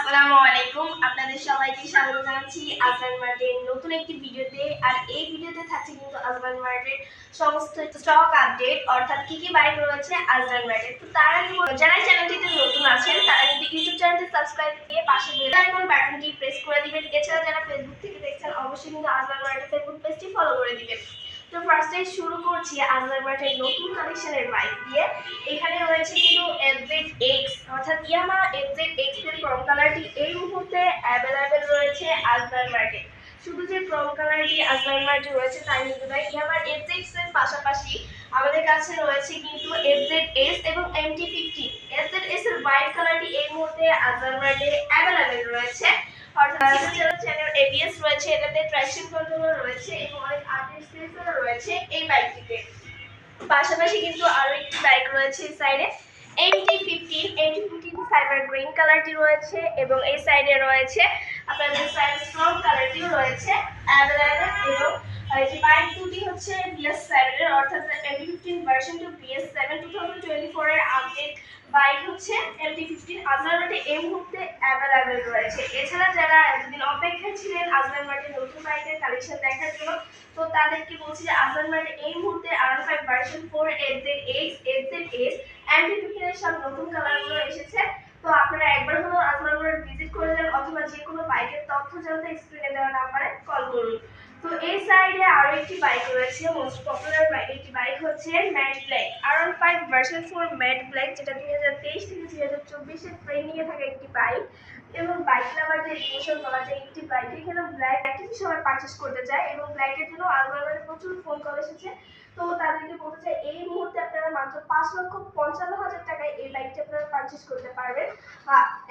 আসসালামু আলাইকুম, আপনাদের সবাইকে স্বাগত জানাচ্ছি আজমান মার্টের নতুন একটি ভিডিওতে। আর এই ভিডিওতে থাকছে কিন্তু আজমান মার্টের সমস্ত স্টক আপডেট, অর্থাৎ কি কি বাইক রয়েছে আজমান মার্টে। তো তার আগে যারা চ্যানেলটিতে নতুন আছেন তারা কিন্তু ইউটিউব চ্যানেলটি সাবস্ক্রাইব দিয়ে পাশে বেল আইকন বাটনটি প্রেস করে দিবেন। এছাড়া যারা ফেসবুক থেকে দেখছেন অবশ্যই কিন্তু আজমান মার্টের ফেসবুক পেজটি ফলো করে দিবেন। তো ফার্স্টে শুরু করছি আজমান মার্টের নতুন কালেকশনের বাইক দিয়ে। এখানে রয়েছে কিন্তু FZX অর্থাৎ ইয়ামাহা FZX এর ক্রোম কালারটি এই মুহূর্তে অ্যাভেলেবেল রয়েছে আজমান মার্টে। শুধু যে ক্রোম কালারটি আজমান মার্টে রয়েছে তাই কিন্তু নয়, ইয়ামাহা FZX এর পাশাপাশি আমাদের কাছে রয়েছে কিন্তু FZS এবং MT-50। FZS এর হোয়াইট কালারটি এই মুহূর্তে আজমান মার্টে অ্যাভেলেবেল রয়েছে। অর্থাৎ চ্যানেল ABS রয়েছে, এটাতে ট্র্যাকশন কন্ট্রোলার রয়েছে এবং অনেক আপডেট সেন্সর রয়েছে এই বাইকটিতে। পাশাপাশি কিন্তু আরো একটি বাইক রয়েছে এই সাইডে, MT-50 সাইবার গ্রিন কালারটি রয়েছে এবং এই সাইডে রয়েছে আপনাদের সাইড স্ট্রং কালারটিও রয়েছে অ্যাভেলেবল। এবং এই যে বাইক দুটি হচ্ছে BS7 এর, অর্থাৎ MT-15 ভার্সন টু BS7 2024 এর আপডেট বাইক হচ্ছে MT-15 আজমান মার্টে এই মুহূর্তে অ্যাভেলেবল রয়েছে। এছাড়া যারা এতদিন অপেক্ষায় ছিলেন আজমান মার্টে নতুন বাইকের কালেকশন দেখার জন্য, তো তাদেরকে বলছি যে আজমান মার্টে এই মুহূর্তে R5 version 4 FZX, FZS, MT-15 এর সব নতুন কালারগুলো এসেছে। তো আপনারা একবার হলেও আজমান মার্ট ভিজিট করে যান, অথবা যে কোনো বাইকের তথ্য জানতে স্ক্রিনে দেওয়া নাম্বারে কল করুন। তো এই সাইডে আরো একটি বাইক রয়েছে, মোস্ট পপুলার বাইক। একটি বাইক হচ্ছে matte black, R5 version 4 matte black, যেটা 2023 থেকে 2024 এর ট্রেন্ডিং এ থাকা একটি বাইক এবং বাইক লাভারদের ইমোশন বলা যায় একটি বাইক। এখানে ব্ল্যাক একটি সবাই পারচেজ করতে চায় এবং ব্ল্যাকের জন্য আজমান মার্টে প্রচুর ফোন কল এসেছে। তো তাদেরকে বলতে চাই এই মুহূর্তে আপনারা মাত্র 5,55,000 টাকায় এই বাইকটি আপনারা পারচেজ করতে পারবেন।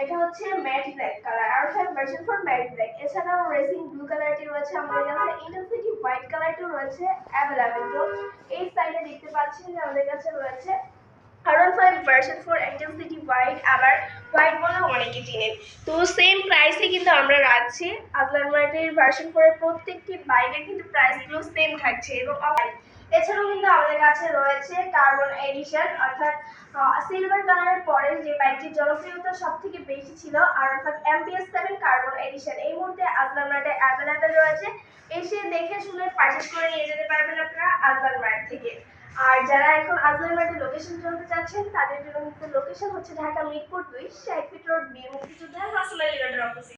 এটা হচ্ছে matte black colour, R5 version 4 matte black. এছাড়াও রেসিং ব্লু কালারটি রয়েছে আমাদের কাছে, ইন্টেন্সিটি হোয়াইট কালারটি রয়েছে অ্যাভেলেবল। তো এই সাইডে দেখতে পাচ্ছেন যে আমাদের কাছে রয়েছে R5 ভার্সন 4 ইন্টেন্সিটি হোয়াইট, আবার হোয়াইট বলে অনেকে চিনেন। তো সেম প্রাইসে কিন্তু আমরা রাখছি আজমান মার্টের ভার্সন 4 এর প্রত্যেকটি বাইকের কিন্তু প্রাইসগুলো সেম থাকছে। এবং এছাড়াও কিন্তু আমাদের কাছে রয়েছে কার্বন এডিশন, অর্থাৎ সিলভার কালারের পরে যে বাইকটির জনপ্রিয়তা সবথেকে বেশি ছিল, অর্থাৎ MPS7 কার্বন এডিশন এই মুহূর্তে আজমান মার্টে অ্যাভেলেবল রয়েছে। এসে দেখে শুনে পারচেজ করে নিয়ে যেতে পারবেন আপনারা আজমান মার্ট থেকে। আর যারা এখন আজমান মার্টের লোকেশন জানতে চাচ্ছেন তাদের জন্য কিন্তু লোকেশন হচ্ছে ঢাকা মিরপুর 2, 60 ফিট রোড, বীর মুক্তিযোদ্ধা রাসেল আলী রোডের অপোজিট।